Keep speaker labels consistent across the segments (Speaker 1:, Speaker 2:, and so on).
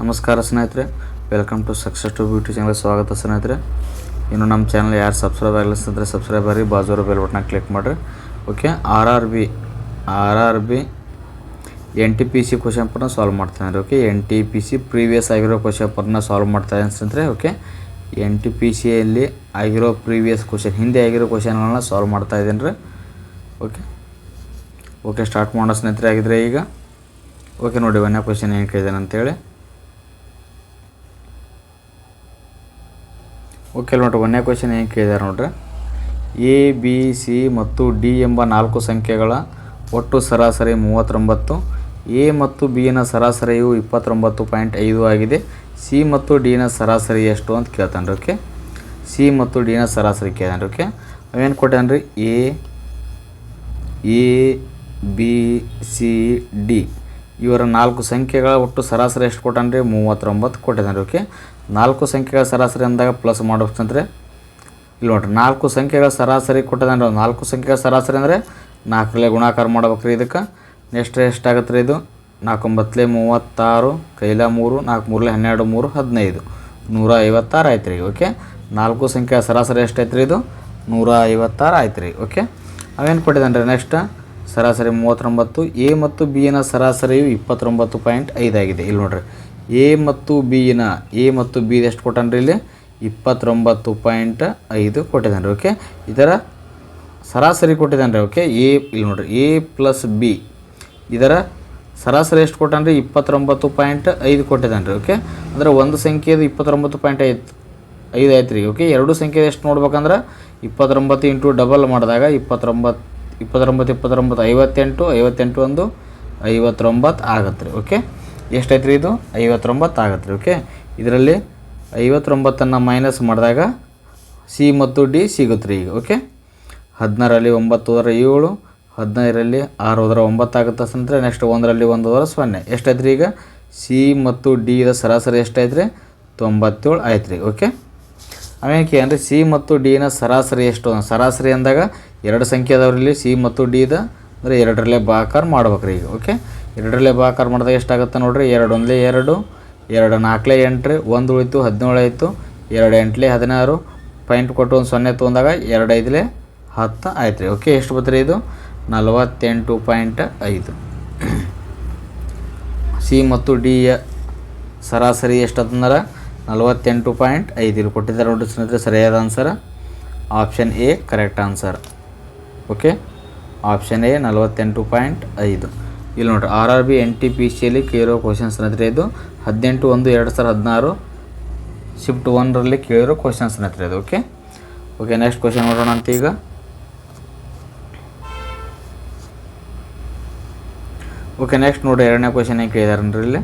Speaker 1: ನಮಸ್ಕಾರ ಸ್ನೇಹಿತರೆ, welcome to success to beauty channel. ಸ್ವಾಗತ ಸ್ನೇಹಿತರೆ. ಇನ್ನು ನಮ್ಮ ಚಾನಲ್ ಯಾರು ಸಬ್ಸ್ಕ್ರೈಬ್ ಆಗಿಲ್ಲ ಸ್ನೇಹಿತರೆ, ಸಬ್ಸ್ಕ್ರೈಬ್ ಆಗಿ ಬಾಜು ಬೆಲ್ ಬಟನ್ ಕ್ಲಿಕ್ ಮಾಡಿರಿ. Okay, R B N T P C question ಪೇಪರ್ನ ಸಾಲ್ವ್ ಮಾಡ್ತಾನೆ. Okay, N T P C previous ಆಗಿರೋ ಕ್ವಶನ್ ಪೇಪರ್ನ ಸಾಲ್ವ್ ಮಾಡ್ತಾಯಿದ್ದೀನಿ ಸ್ನೇಹಿತರೆ. ಓಕೆ, ಎನ್ ಟಿ ಪಿ ಸಿಯಲ್ಲಿ ಆಗಿರೋ ಪ್ರೀವಿಯಸ್ ಕ್ವಶನ್, ಹಿಂದೆ ಆಗಿರೋ ಕ್ವಶನ್ಗಳನ್ನ ಸಾಲ್ವ್ ಮಾಡ್ತಾಯಿದ್ದೀನಿ ರೀ. ಓಕೆ, ಸ್ಟಾರ್ಟ್ ಮಾಡೋ ಸ್ನೇಹಿತರೆ. ಆಗಿದ್ರೆ ಈಗ ಓಕೆ ನೋಡಿ, ಒಂದೇ ಕ್ವಶನ್ ಏನು ಕೇಳಿದಾನೆ ಅಂತೇಳಿ. ಓಕೆ ನೋಡ್ರಿ, ಒಂದೇ ಕ್ವಶನ್ ಏನು ಕೇಳಿದಾರೆ ನೋಡ್ರಿ. ಎ ಬಿ ಸಿ ಮತ್ತು ಡಿ ಎಂಬ 4 ಸಂಖ್ಯೆಗಳ ಒಟ್ಟು ಸರಾಸರಿ 39. ಎ ಮತ್ತು ಬಿನ ಸರಾಸರಿಯು 29.5 ಆಗಿದೆ. ಸಿ ಮತ್ತು ಡಿನ ಸರಾಸರಿ ಎಷ್ಟು ಅಂತ ಕೇಳ್ತಾನೆ ರೀ. ಓಕೆ, ಸಿ ಮತ್ತು ಡಿನ ಸರಾಸರಿ ಕೇಳ್ತಾನೆ ರೀ. ಓಕೆ, ಅವೇನು ಕೊಟ್ಟಾನೆ ರೀ, ಎ ಬಿ ಸಿ ಡಿ ಇವರ 4 ಸಂಖ್ಯೆಗಳ ಒಟ್ಟು ಸರಾಸರಿ ಎಷ್ಟು ಕೊಟ್ಟಾನೆ ರೀ, 39 ಕೊಟ್ಟಿದ್ದಾನೆ ರೀ. ಓಕೆ, 4 ಸಂಖ್ಯೆಗಳ ಸರಾಸರಿ ಅಂದಾಗ ಪ್ಲಸ್ ಮಾಡ್ಬೇಕಂದ್ರೆ ಇಲ್ಲಿ ನೋಡ್ರಿ, 4 ಸಂಖ್ಯೆಗಳ ಸರಾಸರಿ ಕೊಟ್ಟಿದ್ದಾನೆ ರೀ. 4 ಸಂಖ್ಯೆಗಳ ಸರಾಸರಿ ಅಂದರೆ 4ರಲ್ಲಿ ಗುಣಾಕಾರ ಮಾಡ್ಬೇಕು ರೀ. ಇದಕ್ಕೆ ನೆಕ್ಸ್ಟ್ ಎಷ್ಟಾಗುತ್ತೆ ರೀ, ಇದು 4 9 36, ಕೈಲ 3, 4 3 12, 3 15, 156 ಆಯ್ತು ರೀ. ಓಕೆ, 4 ಸಂಖ್ಯೆಯ ಸರಾಸರಿ ಎಷ್ಟೈತೆ ರೀ, ಇದು 156 ಆಯ್ತು ರೀ. ಓಕೆ, ಅವೇನು ಕೊಟ್ಟಿದ್ದಾನೆ ರೀ, ನೆಕ್ಸ್ಟ್ ಸರಾಸರಿ 39. ಎ ಮತ್ತು ಬಿನ ಸರಾಸರಿಯು 29.5 ಆಗಿದೆ. ಇಲ್ಲಿ ನೋಡ್ರಿ, ಎ ಮತ್ತು ಬಿ ಎಷ್ಟು ಕೊಟ್ಟಾನೆ ರೀ, ಇಲ್ಲಿ 29.5 ಕೊಟ್ಟಿದ್ದಾನೆ ರೀ. ಓಕೆ, ಇದರ ಸರಾಸರಿ ಕೊಟ್ಟಿದ್ದಾನೆ ರೀ. ಓಕೆ, ಇಲ್ಲಿ ನೋಡ್ರಿ, ಎ ಪ್ಲಸ್ ಬಿ ಇದರ ಸರಾಸರಿ ಎಷ್ಟು ಕೊಟ್ಟಾನೆ ರೀ, 29.5 ಕೊಟ್ಟಿದ್ದಾನೆ ರೀ. ಓಕೆ, ಅಂದರೆ ಒಂದು ಸಂಖ್ಯೆದು 29.5 ಆಯ್ತು ರೀ. ಓಕೆ, ಎರಡು ಸಂಖ್ಯೆ ಎಷ್ಟು ನೋಡ್ಬೇಕಂದ್ರೆ 29 ಇಂಟು ಡಬಲ್ ಮಾಡಿದಾಗ 29 58 1 59 ಆಗುತ್ತೆ ರೀ. ಓಕೆ, ಎಷ್ಟೈತೆ ರೀ, ಇದು 59 ಆಗುತ್ತೆ ರೀ. ಓಕೆ, ಇದರಲ್ಲಿ 59 ಮೈನಸ್ ಮಾಡಿದಾಗ ಸಿ ಮತ್ತು ಡಿ ಸಿಗುತ್ತೆ ರೀ ಈಗ. ಓಕೆ, 16ರಲ್ಲಿ 9 ಹೋದ್ರೆ 7, 15ರಲ್ಲಿ 6 ಹೋದ್ರೆ 9 ಆಗುತ್ತೆ ಸ್ನೇಹಿತರೆ. ನೆಕ್ಸ್ಟ್ 1ರಲ್ಲಿ 1 ಹೋದ್ರೆ 0. ಎಷ್ಟೈತೆ ರೀ ಈಗ, ಸಿ ಮತ್ತು ಡಿ ದ ಸರಾಸರಿ ಎಷ್ಟೈತೆ ರೀ, 97 ಆಯ್ತು ರೀ. ಓಕೆ, ಆಮೇಲೆ ಅಂದರೆ ಸಿ ಮತ್ತು ಡಿನ ಸರಾಸರಿ ಎಷ್ಟು, ಸರಾಸರಿ ಅಂದಾಗ ಎರಡು ಸಂಖ್ಯೆ ಅದಾವ್ರಲ್ಲಿ ಸಿ ಮತ್ತು ಡಿದ, ಅಂದರೆ 2ರಲ್ಲೇ ಭಾಗಾಕಾರ ಮಾಡ್ಬೇಕು ರೀ ಈಗ. ಓಕೆ, 2ರಲ್ಲೇ ಭಾಗಾಕಾರ ಮಾಡಿದಾಗ ಎಷ್ಟಾಗುತ್ತೆ ನೋಡಿರಿ, 2 1 2, 2 4 8 ರೀ, 1 ಉಳಿತು 17 ಆಯಿತು, 2 8 16, ಪಾಯಿಂಟ್ ಕೊಟ್ಟು ಒಂದು 0 ತೊಗೊಂಡಾಗ 2 5 10 ಆಯ್ತು ರೀ. ಓಕೆ, ಎಷ್ಟು ಬರ್ತದೆ ಇದು 48.5. ಸಿ ಮತ್ತು ಡಿಯ ಸರಾಸರಿ ಎಷ್ಟಂದ್ರೆ 48.5 ಇಲ್ಲಿ ಕೊಟ್ಟಿದ್ದಾರೆ ನೋಡಿ ಸ್ನೇಹಿತರೆ. ಸರಿಯಾದ answer option A correct answer. Okay, option A 48.5. ಇಲ್ಲಿ ನೋಡಿರಿ, R B N T P ಸಿಯಲ್ಲಿ ಕೇಳಿರೋ ಕ್ವಶನ್ಸ್ ಸ್ನೇಹಿತರೆ. ಇದು 18/1/2016 ಶಿಫ್ಟ್ 1ರಲ್ಲಿ ಕೇಳಿರೋ ಕ್ವಶನ್ಸ್ ಸ್ನೇಹಿತರೆ ಇದು. ಓಕೆ, ನೆಕ್ಸ್ಟ್ ಕ್ವಶನ್ ನೋಡೋಣ ಅಂತ ಈಗ. ಓಕೆ, ನೆಕ್ಸ್ಟ್ ನೋಡಿ, ಎರಡನೇ ಕ್ವಶನ್ ಏನು ಕೇಳಿದಾರೆ ಇಲ್ಲಿ.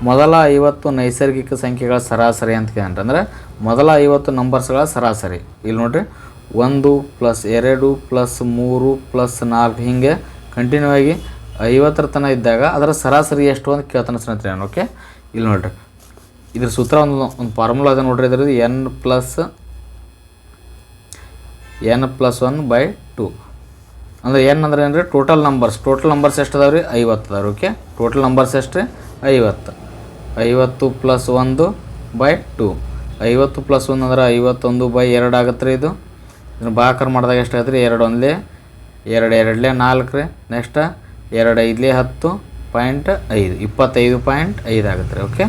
Speaker 1: ಮೊದಲ 50 ನೈಸರ್ಗಿಕ ಸಂಖ್ಯೆಗಳ ಸರಾಸರಿ ಅಂತ ಕೇಳಿದ್ರೆ, ಅಂದರೆ ಮೊದಲ 50 ನಂಬರ್ಸ್ಗಳ ಸರಾಸರಿ. ಇಲ್ಲಿ ನೋಡಿರಿ, 1 + 2 + 3 + 4 ಹೀಗೆ ಕಂಟಿನ್ಯೂ ಆಗಿ 50ರ ತನಕ ಇದ್ದಾಗ ಅದರ ಸರಾಸರಿ ಎಷ್ಟು ಅಂತ ಕೇಳ್ತಾನೆ ಸ್ನೇಹಿತರೆ. ಓಕೆ, ಇಲ್ಲಿ ನೋಡಿರಿ, ಇದ್ರ ಸೂತ್ರ ಒಂದು ಫಾರ್ಮುಲಾ ಅದ ನೋಡ್ರಿ. ಇದ್ರದ್ದು n+1/2 ಅಂದರೆ n ಅಂದ್ರೆ ಏನು ರೀ, ಟೋಟಲ್ ನಂಬರ್ಸ್ ಎಷ್ಟು ಅದಾವೆ ರೀ, 50 ಅದಾವೆ. ಓಕೆ, ಟೋಟಲ್ ನಂಬರ್ಸ್ ಎಷ್ಟು ರೀ, 50. 50 + 1/2, 50 + 1 ಅಂದ್ರೆ 51/2 ಆಗುತ್ತೆ ರೀ. ಇದನ್ನು ಭಾಗಾಕಾರ ಮಾಡಿದಾಗ ಎಷ್ಟಾಗುತ್ತೆ ರೀ, 2 1 2 2 4 ರೀ. ನೆಕ್ಸ್ಟ್ 2 5 10.5 25.5 ಆಗುತ್ತೆ ರೀ. ಓಕೆ,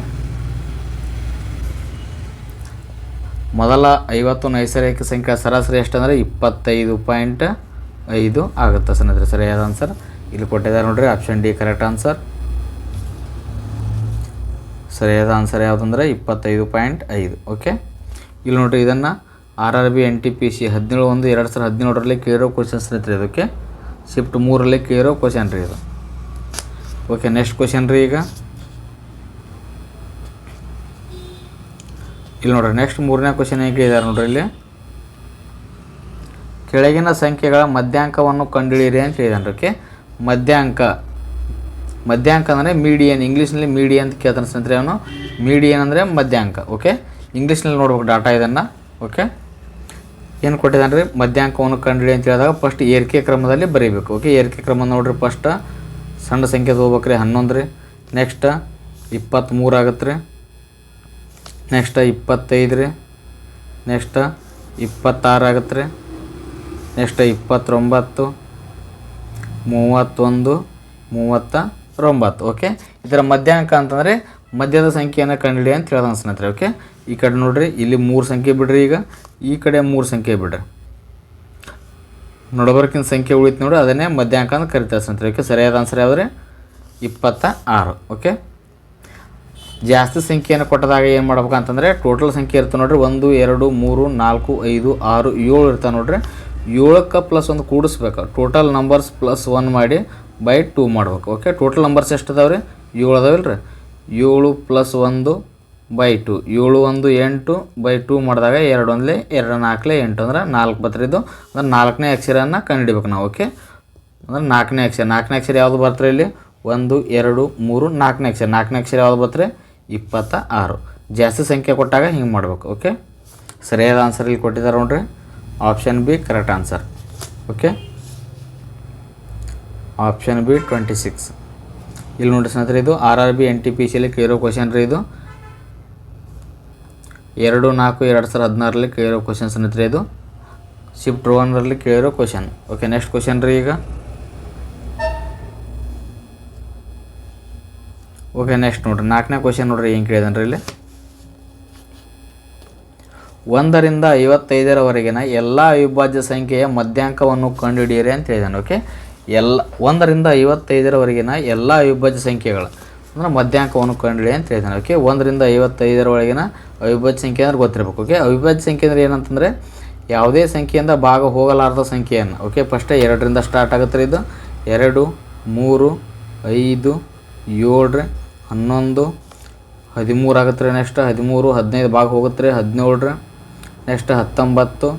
Speaker 1: ಮೊದಲ 50 ನೈಸರ್ಗಿಕ ಸಂಖ್ಯೆ ಸರಾಸರಿ ಎಷ್ಟಂದರೆ 25.5 ಆಗುತ್ತೆ ಸ್ನೇಹಿತರೆ. ಸರಿಯಾದ ಆನ್ಸರ್ ಇಲ್ಲಿ ಕೊಟ್ಟಿದ್ದಾರೆ ನೋಡಿರಿ, ಆಪ್ಷನ್ ಡಿ ಕರೆಕ್ಟ್ ಆನ್ಸರ್. ಸರಿಯಾದ ಆನ್ಸರ್ ಯಾವುದಂದ್ರೆ 25.5. ಓಕೆ, ಇಲ್ಲಿ ನೋಡಿರಿ, ಇದನ್ನು R B N T P C 17/1/2017ರಲ್ಲಿ ಕೇಳಿರೋ ಕ್ವಶನ್ ಸ್ನೇಹಿತರೆ. ಇದಕ್ಕೆ ಶಿಫ್ಟ್ 3ರಲ್ಲಿ ಕೇಳಿರೋ ಕ್ವಶನ್ ರೀ ಇದು. ಓಕೆ, ನೆಕ್ಸ್ಟ್ ಕ್ವಶನ್ ರೀ ಈಗ. ಇಲ್ಲಿ ನೋಡಿರಿ, ನೆಕ್ಸ್ಟ್ 3ನೇ ಕ್ವಶನ್ ಏನು ಕೇಳಿದ್ದಾರೆ ನೋಡ್ರಿ. ಇಲ್ಲಿ ಕೆಳಗಿನ ಸಂಖ್ಯೆಗಳ ಮಧ್ಯಾಂಕವನ್ನು ಕಂಡುಹಿಡಿಯಿರಿ ಅಂತ ಹೇಳಿದಾನೆ. ಓಕೆ, ಮಧ್ಯಾಂಕ ಅಂದರೆ ಮೀಡಿಯನ್, ಇಂಗ್ಲೀಷ್ನಲ್ಲಿ ಮೀಡಿಯನ್ ಅಂತ ಕೇಳ್ತಾನೆ ಸ್ನೇಹಿತರೆ. ಅವನು ಮೀಡಿಯನ್ ಅಂದರೆ ಮಧ್ಯಾಂಕ. ಓಕೆ, ಇಂಗ್ಲೀಷ್ನಲ್ಲಿ ನೋಡ್ಬೇಕು ಡಾಟಾ ಇದನ್ನು. ಓಕೆ, ಏನು ಕೊಟ್ಟಿದ್ದಾನೆ ರೀ, ಮಧ್ಯಾಂಕವನ್ನು ಕಂಡುಹಿಡಿ ಅಂತ ಹೇಳಿದಾಗ ಫಸ್ಟ್ ಏರಿಕೆ ಕ್ರಮದಲ್ಲಿ ಬರೀಬೇಕು. ಓಕೆ, ಏರಿಕೆ ಕ್ರಮ ನೋಡಿರಿ, ಫಸ್ಟ್ ಸಣ್ಣ ಸಂಖ್ಯೆ ತೊಗೋಬೇಕ್ರಿ 11 ರೀ. ನೆಕ್ಸ್ಟ್ 23 ಆಗತ್ತೆ ರೀ. ನೆಕ್ಸ್ಟ್ 25 ರೀ. ನೆಕ್ಸ್ಟ್ 26 ಆಗತ್ತೆ ರೀ. ನೆಕ್ಸ್ಟ್ 29, 31, 39. ಓಕೆ, ಇದರ ಮಧ್ಯಾಂಕ ಅಂತಂದರೆ ಮಧ್ಯದ ಸಂಖ್ಯೆಯನ್ನು ಕಂಡುಹಿಡಿ ಅಂತ ಹೇಳ್ದ ಸ್ನೇಹಿತರೆ. ಓಕೆ, ಈ ಕಡೆ ನೋಡಿರಿ, ಇಲ್ಲಿ 3 ಸಂಖ್ಯೆ ಬಿಡ್ರಿ. ಈಗ ಈ ಕಡೆ 3 ಸಂಖ್ಯೆ ಬಿಡ್ರಿ. ನಡಬರ್ಕಿನ ಸಂಖ್ಯೆ ಉಳಿತು ನೋಡಿ, ಅದನ್ನೇ ಮಧ್ಯಾಂಕ ಅಂತ ಕರಿತಾರೆ ಸ್ನೇಹಿತರೆ. ಓಕೆ, ಸರಿಯಾದ ಆನ್ಸರ್ ಯಾವುದ್ರೆ 26. ಓಕೆ, ಜಾಸ್ತಿ ಸಂಖ್ಯೆಯನ್ನು ಕೊಟ್ಟದಾಗ ಏನು ಮಾಡ್ಬೇಕು ಅಂತಂದರೆ ಟೋಟಲ್ ಸಂಖ್ಯೆ ಇರ್ತದೆ ನೋಡಿರಿ. 1, 2, 3, 4, 5, 6, 7 ಇರ್ತಾವೆ ನೋಡಿರಿ. 7ಕ್ಕೆ +1 ಕೂಡಿಸ್ಬೇಕು. ಟೋಟಲ್ ನಂಬರ್ಸ್ +1 ಮಾಡಿ ಬೈ 2 ಮಾಡ್ಬೇಕು. ಓಕೆ, ಟೋಟಲ್ ನಂಬರ್ಸ್ ಎಷ್ಟು ಅದಾವೆ ರೀ? 7 ಅದಾವಿಲ್ಲ ರೀ. 7 + 1 ಬೈ 2. 7 1 8 ಬೈ 2 ಮಾಡಿದಾಗ 2 1 2 4 8 ಅಂದ್ರೆ 4 ಬರ್ತರಿದ್ದು. ಅಂದ್ರೆ 4ನೇ ಅಕ್ಷರನ ಕಂಡುಹಿಡಿಬೇಕು ನಾವು. ಓಕೆ, ಅಂದ್ರೆ 4ನೇ ಅಕ್ಷರ ಯಾವುದು ಬರ್ತಾರೆ ಇಲ್ಲಿ? 1 2 3 4ನೇ ಅಕ್ಷರ. 4ನೇ ಅಕ್ಷರ ಯಾವುದು ಬರ್ತಾರೆ? 26. ಜಾಸ್ತಿ ಸಂಖ್ಯೆ ಕೊಟ್ಟಾಗ ಹಿಂಗೆ ಮಾಡಬೇಕು. ಓಕೆ, ಸರಿಯಾದ ಆನ್ಸರ್ ಇಲ್ಲಿ ಕೊಟ್ಟಿದ್ದಾರೆ ನೋಡ್ರಿ. Option B correct answer. Okay, option B 26. ಇಲ್ಲಿ ನೋಡಿರಿ ಸ್ನೇಹಿತರೆ, ಇದು RRB NTPCಯಲ್ಲಿ ಕೇಳಿರೋ ಕ್ವಶನ್ ರೀ. ಇದು 2/4/2016 ಕೇಳಿರೋ ಕ್ವಶನ್ ಸ್ನೇಹಿತರೆ. ಇದು ಶಿಫ್ಟ್ 1ರಲ್ಲಿ ಕೇಳಿರೋ ಕ್ವಶನ್. ಓಕೆ, ನೆಕ್ಸ್ಟ್ ಕ್ವಶನ್ ರೀ. ಈಗ ಓಕೆ, ನೆಕ್ಸ್ಟ್ ನೋಡಿರಿ 4ನೇ ಕ್ವಶನ್ ನೋಡಿರಿ ಏನು ಕೇಳಿದಾನೆ ರೀ ಇಲ್ಲಿ. 1 ರಿಂದ 55ರವರೆಗಿನ ಎಲ್ಲ ಅವಿಭಾಜ್ಯ ಸಂಖ್ಯೆಯ ಮಧ್ಯಾಂಕವನ್ನು ಕಂಡುಹಿಡಿಯಿರಿ ಅಂತ ಹೇಳಿದಾನೆ. ಓಕೆ, 1 ರಿಂದ 55ರವರೆಗಿನ ಎಲ್ಲ ಅವಿಭಾಜ್ಯ ಸಂಖ್ಯೆಗಳು ಅಂದರೆ ಮಧ್ಯಾಂಕವನ್ನು ಕಂಡುಹಿಡಿಯಿ ಅಂತ ಹೇಳಿದಾನೆ. ಓಕೆ, 1 ರಿಂದ 55ರೊಳಗಿನ ಅವಿಭಾಜ್ಯ ಸಂಖ್ಯೆ ಅಂದ್ರೆ ಗೊತ್ತಿರಬೇಕು. ಓಕೆ, ಅವಿಭಾಜ್ಯ ಸಂಖ್ಯೆ ಅಂದರೆ ಏನಂತಂದರೆ ಯಾವುದೇ ಸಂಖ್ಯೆಯಿಂದ ಭಾಗ ಹೋಗಲಾರದ ಸಂಖ್ಯೆಯನ್ನು. ಓಕೆ, ಫಸ್ಟ್ 2ರಿಂದ ಸ್ಟಾರ್ಟ್ ಆಗುತ್ತೆ ರೀ. ಇದು 2, 3, 5, 7, 11, 13 ಆಗುತ್ತೆ ರೀ. ನೆಕ್ಸ್ಟ್ 13, 15 ಭಾಗ ಹೋಗುತ್ತೆ ರೀ. 17, ನೆಕ್ಸ್ಟ್ 19,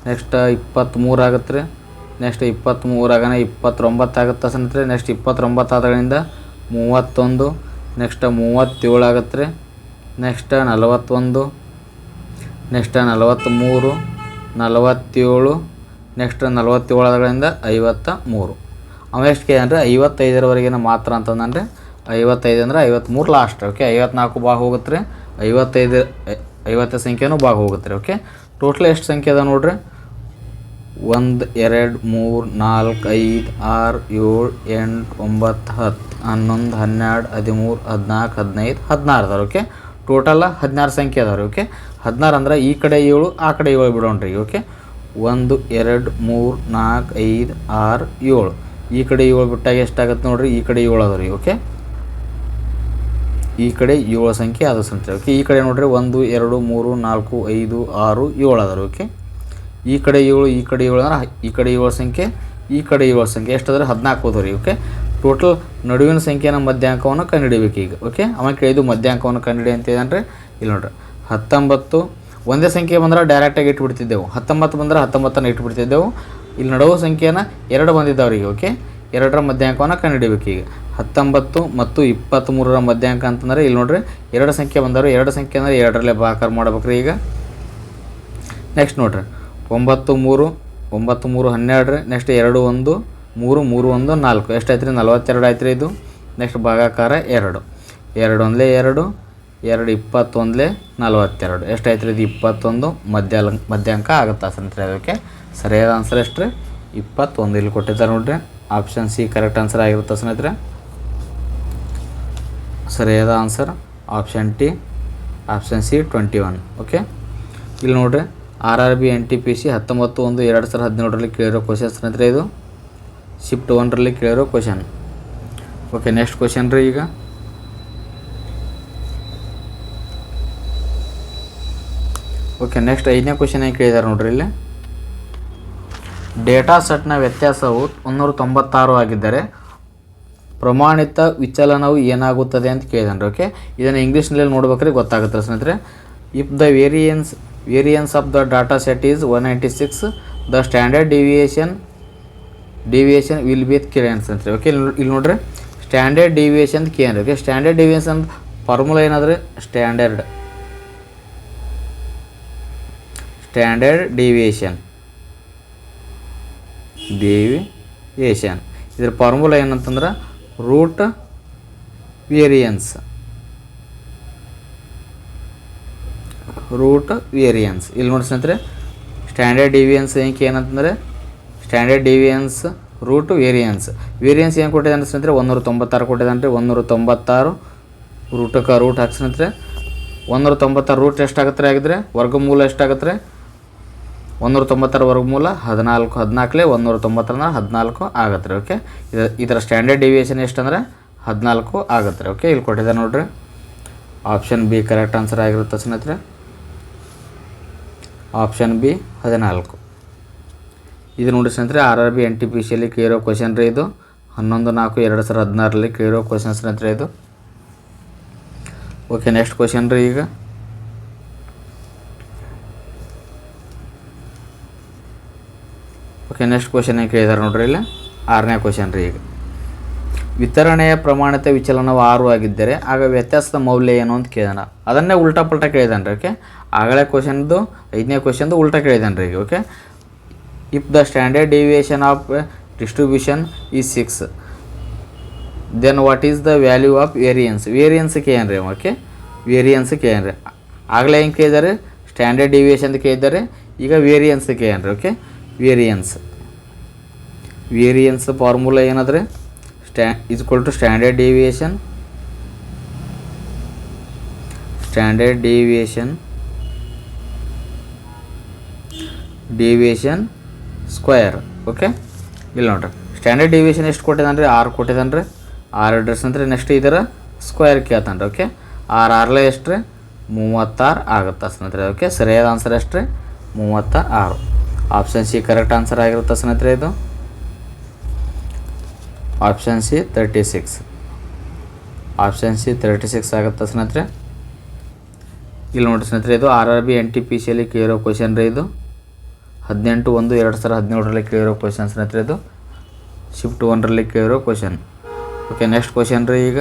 Speaker 1: ನೆಕ್ಸ್ಟ್ 23 ಆಗುತ್ತೆ ರೀ. ನೆಕ್ಸ್ಟ್ 23 ಆಗನ 29 ಆಗುತ್ತೆ ಸ್ನೇಹಿತರೆ. ನೆಕ್ಸ್ಟ್ 29 ಆದ್ರಿಂದ 31, ನೆಕ್ಸ್ಟ್ 37 ಆಗುತ್ತೆ ರೀ. ನೆಕ್ಸ್ಟ್ 41, ನೆಕ್ಸ್ಟ್ 43, 47, ನೆಕ್ಸ್ಟ್ 47 ಆದ್ರಿಂದ 53. ಅವೆಷ್ಟು ಅಂದರೆ 55ರವರೆಗಿನ ಮಾತ್ರ ಅಂತಂದ್ರೆ 55 ಅಂದರೆ 53 ಲಾಸ್ಟ್. ಓಕೆ, 54 ಭಾಗ ಹೋಗುತ್ತೆ ರೀ. 50 ಸಂಖ್ಯೆನೂ ಭಾಗ ಹೋಗುತ್ತೆ ರೀ. ಓಕೆ, ಟೋಟಲ್ ಎಷ್ಟು ಸಂಖ್ಯೆ ಅದ ನೋಡ್ರಿ? 1 2 3 4 5 6 7 8 9 10 11 12 13 14 15 16 ಅದಾವೆ. ಓಕೆ, ಟೋಟಲ್ 16 ಸಂಖ್ಯೆ ಅದಾವೆ ರೀ. ಓಕೆ, 16 ಅಂದ್ರೆ ಈ ಕಡೆ 7 ಆ ಕಡೆ 7 ಬಿಡೋಣ್ರಿ. ಓಕೆ, 1 2 3 4 5 6 7 ಈ ಕಡೆ 7 ಬಿಟ್ಟಾಗ ಎಷ್ಟಾಗುತ್ತೆ ನೋಡ್ರಿ? ಈ ಕಡೆ 7 ಅದಾವೆ ರೀ. ಓಕೆ, ಈ ಕಡೆ 7 ಸಂಖ್ಯೆ ಅದು ಸಂಖ್ಯೆ. ಓಕೆ, ಈ ಕಡೆ ನೋಡ್ರಿ 1 2 3 4 5 6 7 ಅದಾವೆ. ಓಕೆ, ಈ ಕಡೆ 7 ಈ ಕಡೆ 7 ಅಂದ್ರೆ ಈ ಕಡೆ 7 ಸಂಖ್ಯೆ ಈ ಕಡೆ 7 ಸಂಖ್ಯೆ ಎಷ್ಟಾದ್ರೆ 14 ಹೋದವು ರೀ. ಓಕೆ, ಟೋಟಲ್ ನಡುವಿನ ಸಂಖ್ಯೆನ ಮಧ್ಯಾಂಕವನ್ನು ಕಂಡುಹಿಡಿಬೇಕು ಈಗ. ಓಕೆ, ಆಮೇಲೆ ಕೇಳಿದ್ದು ಮಧ್ಯಾಂಕವನ್ನು ಕಂಡುಹಿಡಿ ಅಂತ ಅಂದರೆ ಇಲ್ಲಿ ನೋಡ್ರಿ 19 ಒಂದೇ ಸಂಖ್ಯೆ ಬಂದ್ರೆ ಡೈರೆಕ್ಟಾಗಿ ಇಟ್ಬಿಡ್ತಿದ್ದೆವು. 19 ಬಂದ್ರೆ 19ನ್ನು ಇಟ್ಬಿಡ್ತಿದ್ದೆವು. ಇಲ್ಲಿ ನಡುವ ಸಂಖ್ಯೆನ 2 ಬಂದಿದ್ದಾವ್ರಿಗೆ. ಓಕೆ, 2ರ ಮಧ್ಯಾಂಕವನ್ನು ಕಂಡುಹಿಡಿಬೇಕು ಈಗ. 19 ಮತ್ತು 23ರ ಮಧ್ಯಾಂಕ ಅಂತಂದರೆ ಇಲ್ಲಿ ನೋಡ್ರಿ 2 ಸಂಖ್ಯೆ ಬಂದವರು. 2 ಸಂಖ್ಯೆ ಅಂದರೆ 2ರಲ್ಲೇ ಭಾಗಾಕಾರ ಮಾಡ್ಬೇಕು ರೀ ಈಗ. ನೆಕ್ಸ್ಟ್ ನೋಡ್ರಿ 9 3 12 ರೀ. ನೆಕ್ಸ್ಟ್ 2 1 3 3 1 4 ಎಷ್ಟಾಯ್ತು ರೀ? 42 ಆಯ್ತು ರೀ ಇದು. ನೆಕ್ಸ್ಟ್ ಭಾಗಾಕಾರ 2 2 1 2 2 21 42 ಎಷ್ಟಾಯ್ತು ರೀ? ಇದು 21 ಮಧ್ಯಾಂಕ ಆಗುತ್ತೆ ಸ್ನೇಹಿತರೆ. ಅದಕ್ಕೆ ಸರಿಯಾದ ಆನ್ಸರ್ ಎಷ್ಟು ರೀ? 21 ಇಲ್ಲಿ ಕೊಟ್ಟಿದ್ದಾರೆ ನೋಡ್ರಿ. ಆಪ್ಷನ್ ಸಿ ಕರೆಕ್ಟ್ ಆನ್ಸರ್ ಆಗಿರುತ್ತೆ ಸ್ನೇಹಿತರೆ. ಸರಿಯಾದ answer option T, option C 21. Okay, ಇಲ್ಲಿ ನೋಡ್ರಿ RRB NTPC 19/1/2017 ಕೇಳಿರೋ ಕ್ವಶನ್ ಸ್ನೇಹಿತರೆ. ಇದು ಶಿಫ್ಟ್ 1ರಲ್ಲಿ ಕೇಳಿರೋ ಕ್ವಶನ್. ಓಕೆ, ನೆಕ್ಸ್ಟ್ ಕ್ವಶನ್ ರೀ. ಈಗ ಓಕೆ, ನೆಕ್ಸ್ಟ್ 5ನೇ ಕ್ವಶನ್ ಏನು ಕೇಳಿದ್ದಾರೆ ನೋಡ್ರಿ. ಇಲ್ಲಿ ಡೇಟಾ ಸೆಟ್ನ ವ್ಯತ್ಯಾಸವು 196 ಆಗಿದ್ದರೆ ಪ್ರಮಾಣಿತ ವಿಚಲನವು ಏನಾಗುತ್ತದೆ ಅಂತ ಕೇಳಿದಾನೆ. ಓಕೆ, ಇದನ್ನು ಇಂಗ್ಲೀಷ್ನಲ್ಲಿ ನೋಡ್ಬೇಕ್ರೆ ಗೊತ್ತಾಗುತ್ತೆ ಸ್ನೇಹಿತರೆ. If the variance of the data set is 196 the standard deviation will be ಕೆ ಅಂತ. ಓಕೆ, ಇಲ್ಲಿ ನೋಡ್ರಿ ಸ್ಟ್ಯಾಂಡರ್ಡ್ ಡಿವಿಯೇಷನ್ ಕೆ ಅಂದರೆ. ಓಕೆ, ಸ್ಟ್ಯಾಂಡರ್ಡ್ ಡಿವಿಯೇಷನ್ ಫಾರ್ಮುಲಾ ಏನಾದ್ರೆ ಸ್ಟ್ಯಾಂಡರ್ಡ್ ಡಿವಿಯೇಷನ್ ಇದ್ರ ಫಾರ್ಮುಲಾ ಏನಂತಂದ್ರೆ ರೂಟ್ ವೇರಿಯನ್ಸ್ ರೂಟ್ ವೇರಿಯನ್ಸ್. ಇಲ್ಲಿ ನೋಡಿ ಸ್ನೇಹಿತರೆ ಸ್ಟ್ಯಾಂಡರ್ಡ್ ಡಿವಿಯನ್ಸ್ ಏನಂತಂದರೆ ಸ್ಟ್ಯಾಂಡರ್ಡ್ ಡಿವಿಯನ್ಸ್ ರೂಟ್ ವೇರಿಯನ್ಸ್. ವೇರಿಯನ್ಸ್ ಏನು ಕೊಟ್ಟಿದ್ದಾನೆ ಸ್ನೇಹಿತರೆ 196 ಕೊಟ್ಟಿದ್ದಾನೆ ರೀ. 196 ರೂಟಕ್ಕೆ ರೂಟ್ ಹಾಕಿ ಸ್ನೇಹಿತರೆ 196 ರೂಟ್ ಎಷ್ಟಾಗುತ್ತೆ ರೀ ಆಗಿದ್ರೆ ವರ್ಗಮೂಲ ಎಷ್ಟಾಗುತ್ತೆ ರೀ 196 ವರ್ಗಮೂಲ 14 14 190 14 ಆಗುತ್ತೆ ರೀ. ಓಕೆ ಇದರ ಸ್ಟ್ಯಾಂಡರ್ಡ್ ಡಿವಿಯೇಷನ್ ಎಷ್ಟಂದ್ರೆ 14 ಆಗುತ್ತೆ ರೀ. ಓಕೆ ಇಲ್ಲಿ ಕೊಟ್ಟಿದ್ದಾರೆ ನೋಡಿರಿ. ಆಪ್ಷನ್ ಬಿ ಕರೆಕ್ಟ್ ಆನ್ಸರ್ ಆಗಿರುತ್ತೆ ಸ್ನೇಹಿತರೆ. Option B 14. ಇದು ನೋಡಿ ಸ್ನೇಹಿತರೆ RRB NTPCಯಲ್ಲಿ ಕೇಳಿರೋ ಕ್ವಶನ್ ರೀ. ಇದು 11/4/2016 ಕೇಳಿರೋ ಕ್ವಶನ್ ಸ್ನೇಹಿತರೆ ಇದು. ಓಕೆ ನೆಕ್ಸ್ಟ್ ಕ್ವಶನ್ ರೀ. ಈಗ ಓಕೆ ನೆಕ್ಸ್ಟ್ ಕ್ವಶನ್ ಏನು ಕೇಳಿದಾರೆ ನೋಡ್ರಿ. ಇಲ್ಲಿ 6ನೇ ಕ್ವಶನ್ ರೀ. ಈಗ ವಿತರಣೆಯ ಪ್ರಮಾಣಿತ ವಿಚಲನವು 6 ಆಗಿದ್ದರೆ ಆಗ ವ್ಯತ್ಯಾಸದ ಮೌಲ್ಯ ಏನು ಅಂತ ಕೇಳಿದಾನ. ಅದನ್ನೇ ಉಲ್ಟಾ ಪಲ್ಟಾ ಕೇಳಿದಾನೆ ರೀ. ಓಕೆ ಆಗಲೇ ಕ್ವಶನ್ದು 5ನೇ ಕ್ವಶನ್ದು ಉಲ್ಟಾ ಕೇಳಿದಾನೆ ರೀ ಈಗ. Okay if the standard deviation of distribution is 6 then what is the value of variance. ವೇರಿಯನ್ಸ್ಗೆ ಏನು ರೀ. ಓಕೆ ವೇರಿಯನ್ಸ್ಗೆ ಏನು ರೀ. ಆಗಲೇ ಹೆಂಗೆ ಕೇಳಿದಾರೆ ಸ್ಟ್ಯಾಂಡರ್ಡ್ ಡಿವಿಯೇಷನ್ ಕೇಳಿದ್ದಾರೆ. ಈಗ ವೇರಿಯನ್ಸ್ಗೆ ಏನು ರೀ. ಓಕೆ ವೇರಿಯನ್ಸ್ ಫಾರ್ಮುಲಾ ಏನಾದ್ರೆ equal to standard deviation square. Okay ಇಲ್ಲಿ ನೋಡ್ರಿ ಸ್ಟ್ಯಾಂಡರ್ಡ್ ಡಿವಿಯೇಷನ್ ಎಷ್ಟು ಕೊಟ್ಟಿದ್ದಾನೆ ರೀ 6 ಕೊಟ್ಟಿದ್ದಾನೆ ರೀ. 6 ಅಡ್ರೆಸ್ ಅಂದರೆ ನೆಕ್ಸ್ಟ್ ಇದರ ಸ್ಕ್ವೇರ್ ಕೇಳ್ತಾನೆ ರೀ. ಓಕೆ 6 ಎಷ್ಟು ರೀ 36 ಆಗುತ್ತೆ ಸ್ನೇಹಿತರೆ. ಓಕೆ ಸರಿಯಾದ ಆನ್ಸರ್ ಎಷ್ಟು ರೀ 36. ಆಪ್ಷನ್ ಸಿ ಕರೆಕ್ಟ್ ಆನ್ಸರ್ ಆಗಿರುತ್ತೆ ಸ್ನೇಹಿತರೆ ಇದು. Option C 36. ಆಪ್ಷನ್ ಸಿ 36 ಆಗುತ್ತೆ ಸ್ನೇಹಿತರೆ. ಇಲ್ಲಿ ನೋಡಿ ಸ್ನೇಹಿತರೆ ಇದು RRB NTPCಯಲ್ಲಿ ಕೇಳಿರೋ ಕ್ವಶನ್ ರೀ. ಇದು 18/1/2017 ಕೇಳಿರೋ ಕ್ವಶನ್ ಸ್ನೇಹಿತರೆ ಇದು. ಶಿಫ್ಟ್ 1 ಕೇಳಿರೋ ಕ್ವಶನ್. ಓಕೆ ನೆಕ್ಸ್ಟ್ ಕ್ವಶನ್ ರೀ. ಈಗ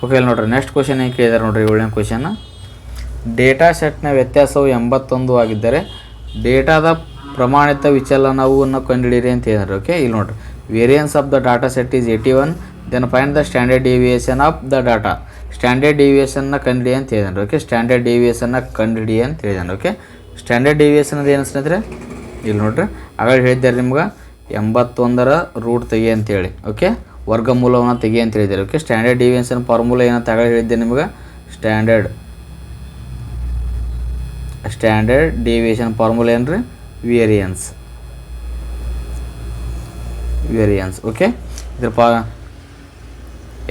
Speaker 1: ಓಕೆ ಇಲ್ಲಿ ನೋಡ್ರಿ ನೆಕ್ಸ್ಟ್ ಕ್ವಶನ್ ಏನು ಕೇಳಿದಾರೆ ನೋಡ್ರಿ. 7ನೇ ಕ್ವಶನ್ ಡೇಟಾ ಸೆಟ್ನ ವ್ಯತ್ಯಾಸವು 81 ಆಗಿದ್ದರೆ ಡೇಟಾದ ಪ್ರಮಾಣಿತ ವಿಚಲನವನ್ನು ಕಂಡುಹಿಡಿಯಿರಿ ಅಂತ ಹೇಳಿದ್ರು. ಓಕೆ ಇಲ್ಲಿ ನೋಡ್ರಿ variance of the data set is 81 then find the standard deviation of the data. Standard ಡಿವಿಯೇಷನ್ನ ಕಂಡುಹಿಡಿ ಅಂತ ಹೇಳಿದ್ರು. ಓಕೆ ಸ್ಟ್ಯಾಂಡರ್ಡ್ ಡಿವಿಯೇಷನ್ನ ಕಂಡುಹಿಡಿ ಅಂತ ಹೇಳಿದಾನೆ. ಓಕೆ ಸ್ಟ್ಯಾಂಡರ್ಡ್ ಡಿವಿಯೇಷನ್ ಅದು ಏನು ಸ್ನೇಹಿತರೆ ಇಲ್ಲಿ ನೋಡ್ರಿ ಆಗ ಹೇಳಿದ್ದಾರೆ ನಿಮ್ಗೆ 81ರ ರೂಟ್ ತೆಗಿ ಅಂತೇಳಿ. ಓಕೆ ವರ್ಗಮೂಲವನ್ನು ತೆಗಿ ಅಂತ ಹೇಳಿದ್ದಾರೆ. ಓಕೆ ಸ್ಟ್ಯಾಂಡರ್ಡ್ ಡಿವಿಯೇಷನ್ ಫಾರ್ಮುಲಾ ಏನಂತ ಆಗ ಹೇಳಿದ್ದೆ ನಿಮ್ಗೆ. ಸ್ಟ್ಯಾಂಡರ್ಡ್ ಡಿವಿಯೇಷನ್ ಫಾರ್ಮುಲಾ ಏನು ರೀ ವೇರಿಯನ್ಸ್. ಓಕೆ ಇದ್ರ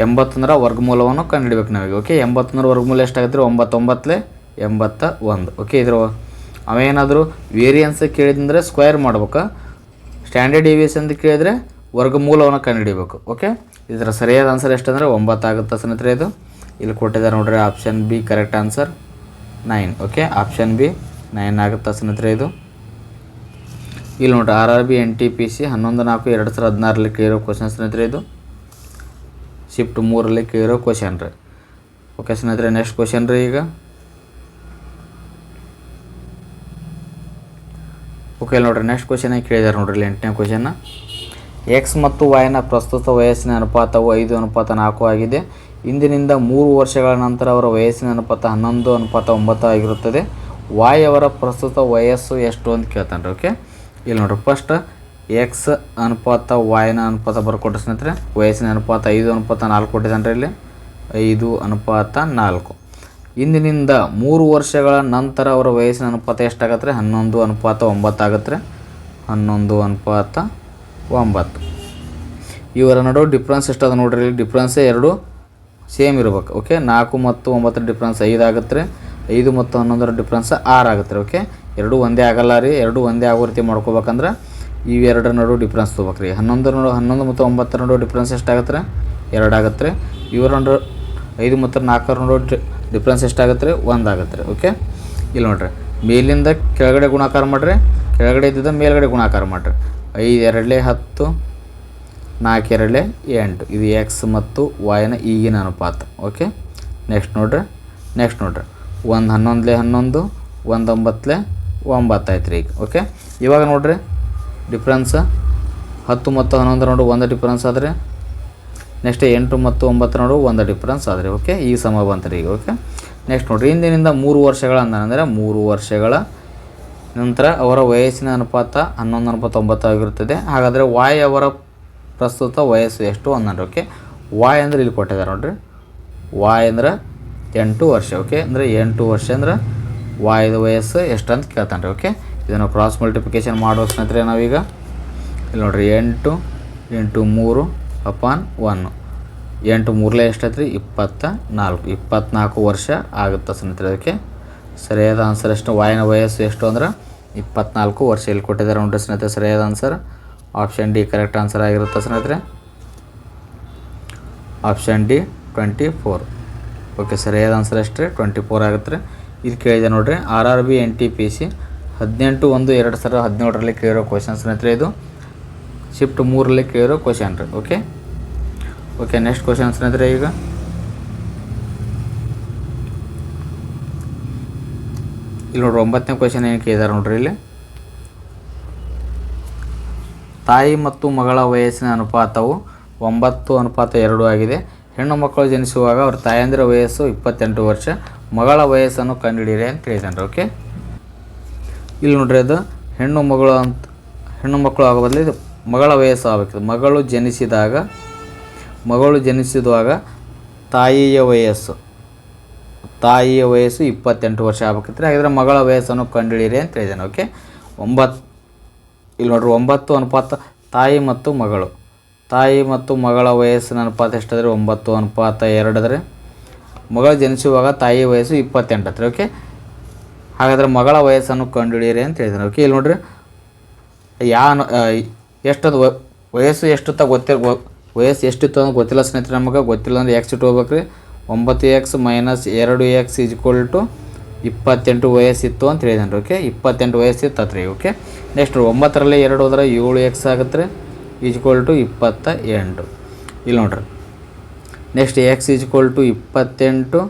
Speaker 1: 81ರ ವರ್ಗಮೂಲವನ್ನು ಕಂಡುಹಿಡಬೇಕು ನಾವೀಗ. ಓಕೆ 81ರ ವರ್ಗಮೂಲ ಎಷ್ಟಾಗುತ್ತೆ ರೀ 9 81. ಓಕೆ ಇದ್ರ ಅವೇನಾದರೂ ವೇರಿಯನ್ಸ್ ಕೇಳಿದ್ರೆ ಸ್ಕ್ವೇರ್ ಮಾಡ್ಬೇಕು. ಸ್ಟ್ಯಾಂಡರ್ಡ್ ಡಿವಿಯೇಷನ್ ಕೇಳಿದರೆ ವರ್ಗಮೂಲವನ್ನು ಕಂಡುಹಿಡಬೇಕು. ಓಕೆ ಇದರ ಸರಿಯಾದ ಆನ್ಸರ್ ಎಷ್ಟಂದರೆ 9 ಆಗುತ್ತೆ ಸ್ನೇಹಿತರೆ ಇದು. ಇಲ್ಲಿ ಕೊಟ್ಟಿದ್ದಾರೆ ನೋಡ್ರಿ option B correct answer 9. Okay option B 9 ಆಗುತ್ತೆ ಸ್ನೇಹಿತರೆ ಇದು. ಇಲ್ಲಿ ನೋಡ್ರಿ RRB NTPC 11/4/2016 ಕೇಳಿರೋ ಕ್ವಶನ್ ಸ್ನೇಹಿತರೆ ಇದು. ಶಿಫ್ಟ್ 3 ಕೇಳಿರೋ ಕ್ವಶನ್ ರೀ. ಓಕೆ ಸ್ನೇಹಿತರೆ ನೆಕ್ಸ್ಟ್ ಕ್ವಶನ್ ರೀ. ಈಗ ಓಕೆ ನೋಡ್ರಿ ನೆಕ್ಸ್ಟ್ ಕ್ವಶನ್ ಕೇಳಿದಾರೆ ನೋಡ್ರಿ. 8ನೇ ಕ್ವಶನ್ ಎಕ್ಸ್ ಮತ್ತು ವೈನ ಪ್ರಸ್ತುತ ವಯಸ್ಸಿನ ಅನುಪಾತವು 5:4 ಆಗಿದೆ. ಇಂದಿನಿಂದ 3 ವರ್ಷಗಳ ನಂತರ ಅವರ ವಯಸ್ಸಿನ ಅನುಪಾತ 11:9 ಆಗಿರುತ್ತದೆ. ವಾಯ್ ಅವರ ಪ್ರಸ್ತುತ ವಯಸ್ಸು ಎಷ್ಟು ಅಂತ ಕೇಳ್ತಾನೆ ರೀ. ಓಕೆ ಇಲ್ಲಿ ನೋಡ್ರಿ ಫಸ್ಟ್ ಎಕ್ಸ್ ಅನುಪಾತ ವಾಯ್ನ ಅನುಪಾತ ಬರ್ಕೊಟ್ರೆ ಸ್ನೇಹಿತರೆ ವಯಸ್ಸಿನ ಅನುಪಾತ 5:4 ಕೊಟ್ಟಿದ್ದಾನೆ ರೀ. ಇಲ್ಲಿ 5:4. ಇಂದಿನಿಂದ 3 ವರ್ಷಗಳ ನಂತರ ಅವರ ವಯಸ್ಸಿನ ಅನುಪಾತ ಎಷ್ಟಾಗತ್ತೆ ರೀ 11:9 ಆಗುತ್ತೆ ರೀ. 11:9. ಇವರ ನಡುವೆ ಡಿಫ್ರೆನ್ಸ್ ಎಷ್ಟದ ನೋಡ್ರಿ. ಡಿಫ್ರೆನ್ಸೇ 2 ಸೇಮ್ ಇರ್ಬೇಕು. ಓಕೆ 4 ಮತ್ತು 9 ಡಿಫ್ರೆನ್ಸ್ 5 ಆಗುತ್ತೆ ರೀ. 5 ಮತ್ತು 11 ಡಿಫ್ರೆನ್ಸ್ 6 ಆಗುತ್ತೆ ರೀ. ಓಕೆ 2 ಒಂದೇ ಆಗಲ್ಲ ರೀ. 2 ಒಂದೇ ಆಗೋ ರೀತಿ ಮಾಡ್ಕೋಬೇಕಂದ್ರೆ ಇವೆರಡರ ನಡುವೆ ಡಿಫ್ರೆನ್ಸ್ ತೊಗೋಬೇಕು ರೀ. 11 ಮತ್ತು 9 ನಡುವೆ ಡಿಫ್ರೆನ್ಸ್ ಎಷ್ಟಾಗತ್ತೆ ರೀ 2 ಆಗುತ್ತೆ ರೀ. ಇವರ 5 ಮತ್ತು 4 ನಡುವೆ ಡಿಫ್ರೆನ್ಸ್ ಎಷ್ಟಾಗುತ್ತೆ ರೀ 1 ಆಗುತ್ತೆ ರೀ. ಓಕೆ ಇಲ್ಲಿ ನೋಡ್ರಿ ಮೇಲಿಂದ ಕೆಳಗಡೆ ಗುಣಾಕಾರ ಮಾಡಿರಿ, ಕೆಳಗಡೆ ಇದ್ದಿದ್ದ ಮೇಲ್ಗಡೆ ಗುಣಾಕಾರ ಮಾಡಿರಿ. 5 2 10 4 2 8 ಇದು ಎಕ್ಸ್ ಮತ್ತು ವಾಯ್ನ ಈಗಿನ ಅನುಪಾತ. ಓಕೆ ನೆಕ್ಸ್ಟ್ ನೋಡ್ರಿ 1 11 11 1 9 9 ಆಯ್ತು ರೀ ಈಗ. ಓಕೆ ಇವಾಗ ನೋಡ್ರಿ ಡಿಫ್ರೆನ್ಸ್ 10 ಮತ್ತು 11 ನೋಡಿ 1 ಡಿಫ್ರೆನ್ಸ್ ಆದರೆ ನೆಕ್ಸ್ಟ್ 8 ಮತ್ತು 9 ನೋಡು ಒಂದು ಡಿಫ್ರೆನ್ಸ್ ಆದರೆ ಓಕೆ ಈ ಸಮ ಬಂತಾರೆ ಈಗ ಓಕೆ. ನೆಕ್ಸ್ಟ್ ನೋಡಿರಿ ಇಂದಿನಿಂದ 3 ವರ್ಷಗಳ ಅಂದರೆ 3 ವರ್ಷಗಳ ನಂತರ ಅವರ ವಯಸ್ಸಿನ ಅನುಪಾತ 11:9 ಆಗಿರುತ್ತದೆ. ಹಾಗಾದರೆ ವಾಯ್ ಅವರ ಪ್ರಸ್ತುತ ವಯಸ್ಸು ಎಷ್ಟು ಅಂದರೆ ಓಕೆ. ವಾಯ್ ಅಂದರೆ ಇಲ್ಲಿ ಕೊಟ್ಟಿದ್ದಾರೆ ನೋಡಿರಿ, ವಾಯ್ ಅಂದ್ರೆ 8 ವರ್ಷ ಓಕೆ. ಅಂದರೆ 8 ವರ್ಷ ಅಂದ್ರೆ ವಾಯ್ದ ವಯಸ್ಸು ಎಷ್ಟು ಅಂತ ಕೇಳ್ತಾನೆ ರೀ ಓಕೆ. ಇದನ್ನು ಕ್ರಾಸ್ ಮಲ್ಟಿಪ್ಲಿಕೇಶನ್ ಮಾಡೋ ಸ್ನೇಹಿತರೆ ನಾವೀಗ ಇಲ್ಲಿ ನೋಡಿರಿ 8 × 3 ಅಪಾನ್ 1 8 3 ಎಷ್ಟೈತೆ ರೀ 24 ವರ್ಷ ಆಗುತ್ತೆ ಸ್ನೇಹಿತರೆ. ಅದಕ್ಕೆ ಸರಿಯಾದ ಆನ್ಸರ್ ಎಷ್ಟು, ವಾಯಿನ ವಯಸ್ಸು ಎಷ್ಟು ಅಂದ್ರೆ 24 ವರ್ಷ ಇಲ್ಲಿ ಕೊಟ್ಟಿದ್ದಾರೆ ನೋಡಿರಿ ಸ್ನೇಹಿತರೆ. ಸರಿಯಾದ answer option D correct answer ಆಗಿರುತ್ತೆ ಸ್ನೇಹಿತರೆ. Option D 24 okay. ಸರಿಯಾದ ಆನ್ಸರ್ ಎಷ್ಟು ರೀ 24 ಆಗುತ್ತೆ ರೀ. ಇದು ಕೇಳಿದೆ ನೋಡಿರಿ RRB NTPC 18/1/2017 ಕೇಳಿರೋ ಕ್ವಶನ್ ಸ್ನೇಹಿತರೆ. ಇದು ಶಿಫ್ಟ್ 3 ಕೇಳಿರೋ ಕ್ವಶನ್ ರೀ ಓಕೆ. ಓಕೆ ನೆಕ್ಸ್ಟ್ ಕ್ವಶನ್ ಸ್ನೇಹಿತರೆ. ಈಗ ಇಲ್ಲಿ ನೋಡ್ರಿ 9ನೇ ಕ್ವಶನ್ ಏನು ಕೇಳಿದಾರೆ ನೋಡ್ರಿ. ಇಲ್ಲಿ ತಾಯಿ ಮತ್ತು ಮಗಳ ವಯಸ್ಸಿನ ಅನುಪಾತವು 9:2 ಆಗಿದೆ. ಹೆಣ್ಣು ಮಕ್ಕಳು ಜನಿಸುವಾಗ ಅವ್ರ ತಾಯಂದಿರ ವಯಸ್ಸು 28 ವರ್ಷ, ಮಗಳ ವಯಸ್ಸನ್ನು ಕಂಡುಹಿಡಿಯಿರಿ ಅಂತ ಹೇಳಿದಾನೆ ಓಕೆ. ಇಲ್ಲಿ ನೋಡ್ರಿ ಅದು ಹೆಣ್ಣು ಮಕ್ಕಳು ಆಗೋ ಬದಲು ಇದು ಮಗಳ ವಯಸ್ಸು ಆಗಬೇಕು. ಮಗಳು ಜನಿಸಿದಾಗ ತಾಯಿಯ ವಯಸ್ಸು 28 ವರ್ಷ ಆಗಬೇಕಿತ್ತು. ಹಾಗಿದ್ರೆ ಮಗಳ ವಯಸ್ಸನ್ನು ಕಂಡುಹಿಡಿಯಿರಿ ಅಂತ ಹೇಳಿದ್ದಾನೆ ಓಕೆ. ಇಲ್ಲಿ ನೋಡ್ರಿ 9 ತಾಯಿ ಮತ್ತು ಮಗಳ ವಯಸ್ಸಿನ ಅನುಪಾತ ಎಷ್ಟಾದರೆ 9:2. ಮಗಳು ಜನಿಸುವಾಗ ತಾಯಿ ವಯಸ್ಸು 28 ಓಕೆ. ಹಾಗಾದರೆ ಮಗಳ ವಯಸ್ಸನ್ನು ಕಂಡುಹಿಡಿಯಿರಿ ಅಂತ ಹೇಳಿದ್ದಾನೆ ಓಕೆ. ಇಲ್ಲಿ ನೋಡ್ರಿ ಎಷ್ಟೊಂದು ವಯಸ್ಸು ಎಷ್ಟುತ್ತ ವಯಸ್ಸು ಎಷ್ಟಿತ್ತು ಅನ್ನೋದು ಗೊತ್ತಿಲ್ಲ ಸ್ನೇಹಿತರೆ. ನಮಗೆ ಗೊತ್ತಿಲ್ಲ ಅಂದರೆ ಎಕ್ಸ್ ಇಟ್ಟು ಹೋಗ್ಬೇಕು ರೀ. 9x - 2x = 28 ವಯಸ್ಸಿತ್ತು ಅಂತ ಹೇಳಿದಾನೆ ಓಕೆ. 28 ವಯಸ್ಸಿತ್ತು ರೀ ಓಕೆ. ನೆಕ್ಸ್ಟ್ 9ರಲ್ಲಿ 2 ಹೋದ್ರೆ 7x ಆಗುತ್ತೆ ರೀ = 28. ಇಲ್ಲಿ ನೋಡ್ರಿ ನೆಕ್ಸ್ಟ್ x = 28/7 7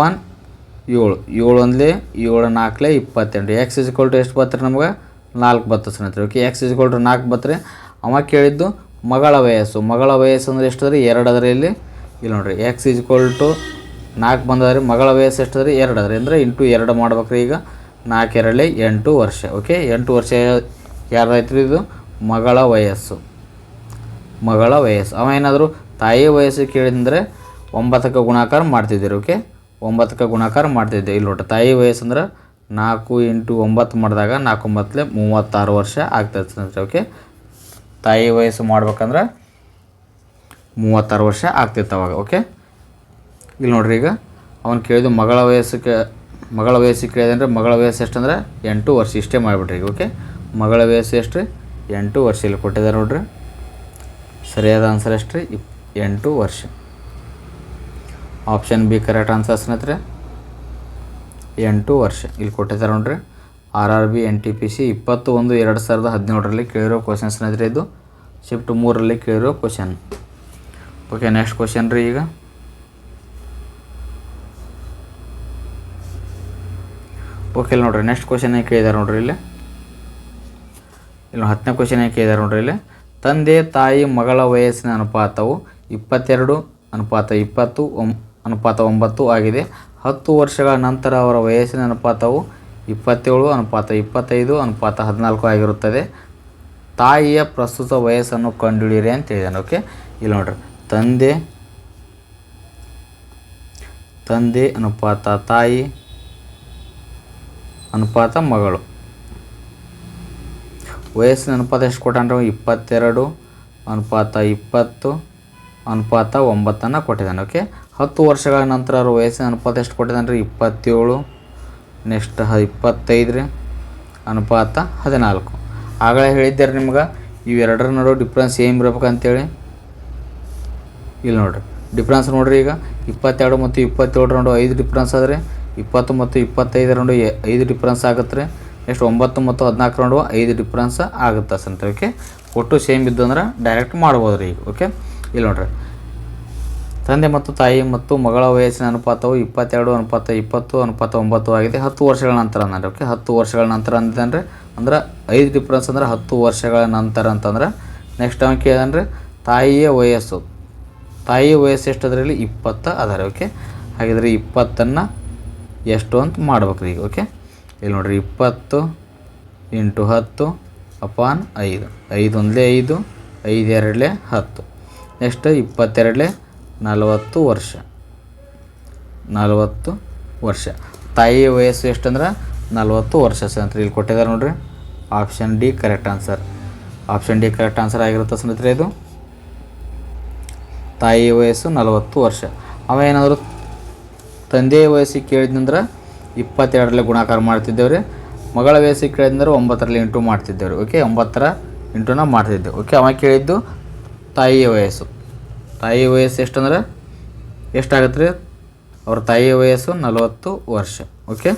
Speaker 1: 1 7 4 28. x = ಎಷ್ಟು ಬರ್ತದೆ ನಮ್ಗೆ 4 ಬರ್ತದೆ ಸ್ನೇಹಿತರೆ ಓಕೆ. x = 4 ಬರ್ತದೆ. ಅವ ಕೇಳಿದ್ದು ಮಗಳ ವಯಸ್ಸು ಅಂದರೆ ಎಷ್ಟು ಅದ್ರಿ 2 ಅದರಲ್ಲಿ. ಇಲ್ಲಿ ನೋಡ್ರಿ x = 4 ಬಂದದ್ರಿ, ಮಗಳ ವಯಸ್ಸು ಎಷ್ಟು ಅದ್ರಿ 2 ಅದ್ರಿ. ಅಂದರೆ ಇಂಟು 2 ಮಾಡ್ಬೇಕ್ರಿ. ಈಗ 4 2 8 ವರ್ಷ ಓಕೆ. 8 ವರ್ಷ ಯಾರ್ದಾಯ್ತು ರೀ ಇದು ಮಗಳ ವಯಸ್ಸು. ಅವ ಏನಾದರೂ ತಾಯಿ ವಯಸ್ಸು ಕೇಳಿದ್ರೆ 9ಕ್ಕೆ ಗುಣಾಕಾರ ಮಾಡ್ತಿದ್ದೀರಿ ಓಕೆ. 9ಕ್ಕೆ ಗುಣಾಕಾರ ಮಾಡ್ತಿದ್ದೆ. ಇಲ್ಲಿ ನೋಡ್ರಿ ತಾಯಿ ವಯಸ್ಸು ಅಂದ್ರೆ 4 × 9 ಮಾಡಿದಾಗ 4 9 36 ವರ್ಷ ಆಗ್ತದೆ ಸ್ನೇಹಿತರೆ ಓಕೆ. ತಾಯಿ ವಯಸ್ಸು ಮಾಡ್ಬೇಕಂದ್ರೆ 36 ವರ್ಷ ಆಗ್ತಿತ್ತು ಅವಾಗ ಓಕೆ. ಇಲ್ಲಿ ನೋಡ್ರಿ ಈಗ ಅವನು ಕೇಳಿದ್ದು ಮಗಳ ವಯಸ್ಸು ಕೇಳಿದೆ ಅಂದರೆ ಮಗಳ ವಯಸ್ಸು ಎಷ್ಟು ಅಂದ್ರೆ 8 ವರ್ಷ. ಇಷ್ಟೇ ಮಾಡಿಬಿಟ್ರಿ ಈಗ ಓಕೆ. ಮಗಳ ವಯಸ್ಸು ಎಷ್ಟು ರೀ 8 ವರ್ಷ ಇಲ್ಲಿ ಕೊಟ್ಟಿದ್ದಾರೆ ನೋಡ್ರಿ. ಸರಿಯಾದ ಆನ್ಸರ್ ಎಷ್ಟು ರೀ 8 ವರ್ಷ. ಆಪ್ಷನ್ ಬಿ ಕರೆಕ್ಟ್ ಆನ್ಸರ್ ಸ್ನೇಹಿತರೆ 8 ವರ್ಷ ಇಲ್ಲಿ ಕೊಟ್ಟಿದ್ದಾರೆ ನೋಡ್ರಿ. RRB NTPC 20/1/2017 ಕೇಳಿರೋ ಕ್ವಶನ್ ಸ್ನೇಹಿತರೆ. ಇದು ಶಿಫ್ಟ್ 3 ಕೇಳಿರೋ ಕ್ವಶನ್ ಓಕೆ. ನೆಕ್ಸ್ಟ್ ಕ್ವಶನ್ ರೀ. ಈಗ ಓಕೆ ಇಲ್ಲಿ ನೋಡ್ರಿ ನೆಕ್ಸ್ಟ್ ಕ್ವಶನ್ ಏನು ಕೇಳಿದ್ದಾರೆ ನೋಡ್ರಿ. ಇಲ್ಲಿ 10ನೇ ಕ್ವಶನ್ ಏನು ಕೇಳಿದ್ದಾರೆ ನೋಡ್ರಿ. ಇಲ್ಲಿ ತಂದೆ ತಾಯಿ ಮಗಳ ವಯಸ್ಸಿನ ಅನುಪಾತವು 22:20:9 ಆಗಿದೆ. 10 ವರ್ಷಗಳ ನಂತರ ಅವರ ವಯಸ್ಸಿನ ಅನುಪಾತವು 27:25:14 ಆಗಿರುತ್ತದೆ. ತಾಯಿಯ ಪ್ರಸ್ತುತ ವಯಸ್ಸನ್ನು ಕಂಡುಹಿಡಿಯಿರಿ ಅಂತ ಹೇಳಿದಾನೆ ಓಕೆ. ಇಲ್ಲಿ ನೋಡ್ರಿ ತಂದೆ ಅನುಪಾತ ತಾಯಿ ಅನುಪಾತ ಮಗಳು ವಯಸ್ಸಿನ ಅನುಪಾತ ಎಷ್ಟು ಕೊಟ್ಟಾನ್ರಿ 22:20:9 ಕೊಟ್ಟಿದ್ದಾನೆ ಓಕೆ. 10 ವರ್ಷಗಳ ನಂತರ ಅವ್ರ ವಯಸ್ಸಿನ ಅನುಪಾತ ಎಷ್ಟು ಕೊಟ್ಟಿದ್ದಾನೆ ರೀ 27. ನೆಕ್ಸ್ಟ್ 25:14. ಆಗಲೇ ಹೇಳಿದ್ದಾರೆ ನಿಮ್ಗೆ ಇವೆರಡರ ನಡುವೆ ಡಿಫ್ರೆನ್ಸ್ ಏನು ಇರ್ಬೇಕಂತೇಳಿ. ಇಲ್ಲಿ ನೋಡಿರಿ ಡಿಫ್ರೆನ್ಸ್ ನೋಡಿರಿ. ಈಗ 22 ಮತ್ತು 27 ನಡುವೆ 5 ಡಿಫ್ರೆನ್ಸ್ ಆದರೆ 20 ಮತ್ತು 25 ನಡುವೆ 5 ಡಿಫ್ರೆನ್ಸ್ ಆಗುತ್ತೆ ರೀ. ನೆಕ್ಸ್ಟ್ 9 ಮತ್ತು 14 ನಡುವೆ 5 ಡಿಫ್ರೆನ್ಸ್ ಆಗುತ್ತೆ ಅಂತ ಓಕೆ. ಒಟ್ಟು ಸೇಮ್ ಇದ್ದು ಅಂದ್ರೆ ಡೈರೆಕ್ಟ್ ಮಾಡ್ಬೋದು ರೀ ಈಗ ಓಕೆ. ಇಲ್ಲಿ ನೋಡ್ರಿ ತಂದೆ ಮತ್ತು ತಾಯಿ ಮತ್ತು ಮಗಳ ವಯಸ್ಸಿನ ಅನುಪಾತವು 22:20:9 ಆಗಿದೆ. 10 ವರ್ಷಗಳ ನಂತರ ಅಂದರೆ ಓಕೆ. 10 ವರ್ಷಗಳ ನಂತರ ಅಂತಂದರೆ 5 ಡಿಫ್ರೆನ್ಸ್ ಅಂದರೆ 10 ವರ್ಷಗಳ ನಂತರ ಅಂತಂದ್ರೆ ನೆಕ್ಸ್ಟ್ ಅವನು ಕೇಳಿದ್ರೆ ತಾಯಿಯ ವಯಸ್ಸು ತಾಯಿ ವಯಸ್ಸು ಎಷ್ಟು ಅದರಲ್ಲಿ 20 ಅದಾರೆ. ಓಕೆ, ಹಾಗಿದ್ರೆ 20 ಎಷ್ಟು ಅಂತ ಮಾಡ್ಬೇಕ್ರಿ ಈಗ. ಓಕೆ, ಇಲ್ಲಿ ನೋಡಿರಿ 20 × 10/5. 5 1 5, 5 2 10. ನೆಕ್ಸ್ಟ್ 22 40 ವರ್ಷ. 40 ವರ್ಷ. ತಾಯಿಯ ವಯಸ್ಸು ಎಷ್ಟಂದ್ರೆ 40 ವರ್ಷ ಸ್ನೇಹಿತರೆ. ಇಲ್ಲಿ ಕೊಟ್ಟಿದ್ದಾರೆ ನೋಡಿರಿ, option D correct answer. Option D correct answer ಆಗಿರುತ್ತೆ ಸ್ನೇಹಿತರೆ. ಇದು ತಾಯಿಯ ವಯಸ್ಸು 40 ವರ್ಷ. ಅವ ಏನಾದರೂ ತಂದೆಯ ವಯಸ್ಸಿಗೆ ಕೇಳಿದ್ನಂದ್ರೆ 22ರಲ್ಲಿ ಗುಣಾಕಾರ ಮಾಡ್ತಿದ್ದೇವೆ ರೀ. ಮಗಳ ವಯಸ್ಸಿಗೆ ಕೇಳಿದ್ರೆ 9ರಲ್ಲಿ ಇಂಟು ಮಾಡ್ತಿದ್ದೇವೆ ರೀ. ಓಕೆ, 9ರ ಇಂಟುನ ಮಾಡ್ತಿದ್ದೇವೆ. ಓಕೆ, ಅವ ಕೇಳಿದ್ದು ತಾಯಿಯ ವಯಸ್ಸು. ತಾಯಿಯ ವಯಸ್ಸು ಎಷ್ಟಂದ್ರೆ ಎಷ್ಟಾಗತ್ತೆ ರೀ? ಅವ್ರ ತಾಯಿಯ ವಯಸ್ಸು 40 ವರ್ಷ. ಓಕೆ,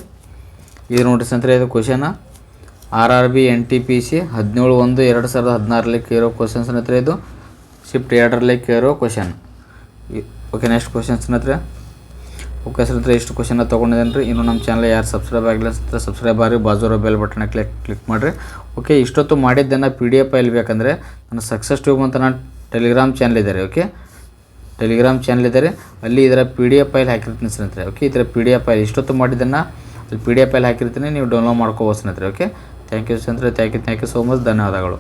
Speaker 1: ಇದು ನೋಡಿ ಸ್ನೇಹಿತರೆ, ಇದು ಕ್ವಶನ RRB NTPC 17/1/2016ರಲ್ಲಿ ಕೇಳೋ ಕ್ವಶನ್ ಸ್ನೇಹಿತರೆ. ಇದು ಶಿಫ್ಟ್ 2ರಲ್ಲಿ ಕೇಳೋ ಕ್ವಶನ್. ಓಕೆ, ನೆಕ್ಸ್ಟ್ ಕ್ವಶನ್ ಸ್ನೇಹಿತರೆ. ಓಕೆ ಸ್ನೇಹಿತರೆ, ಇಷ್ಟು ಕ್ವಶನ್ನ ತೊಗೊಂಡಿದ್ದೇನೆ ರೀ. ಇನ್ನು ನಮ್ಮ ಚಾನಲ್ ಯಾರು ಸಬ್ಸ್ಕ್ರೈಬ್ ಆಗಿಲ್ಲ ಸ್ನೇಹಿತರೆ, ಸಬ್ಸ್ಕ್ರೈಬ್ ಆಗಿ ಬಾಜೂರೋ ಬೆಲ್ ಬಟನ್ನ ಕ್ಲಿಕ್ ಮಾಡಿರಿ. ಓಕೆ, ಇಷ್ಟೊತ್ತು ಮಾಡಿದ್ದನ್ನು PDF ಫೈಲ್ ಬೇಕಂದರೆ ನನ್ನ ಸಕ್ಸಸ್ ಟ್ಯೂಬ್ ಅಂತ ನಾನು ಟೆಲಿಗ್ರಾಮ್ ಚಾನಲ್ ಇದೆ ರೀ. ಓಕೆ, ಟೆಲಿಗ್ರಾಮ್ ಚಾನಲ್ ಇದೆ ರೀ, ಅಲ್ಲಿ ಇದರ PDF ಫೈಲ್ ಹಾಕಿರ್ತೀನಿ ಸ್ನೇಹಿತರೆ. ಓಕೆ, ಇದರ PDF ಫೈಲ್ ಇಷ್ಟೊತ್ತು ಮಾಡಿದ್ದನ್ನು ಅಲ್ಲಿ PDF ಫೈಲ್ ಹಾಕಿರ್ತೀನಿ, ನೀವು ಡೌನ್ಲೋಡ್ ಮಾಡ್ಕೋಬೋದು ಸ್ನೇಹಿತರೆ. ಓಕೆ, ಥ್ಯಾಂಕ್ ಯು ಸ್ನೇಹಿತರೆ, ಥ್ಯಾಂಕ್ ಯು ಸೋ ಮಚ್, ಧನ್ಯವಾದಗಳು.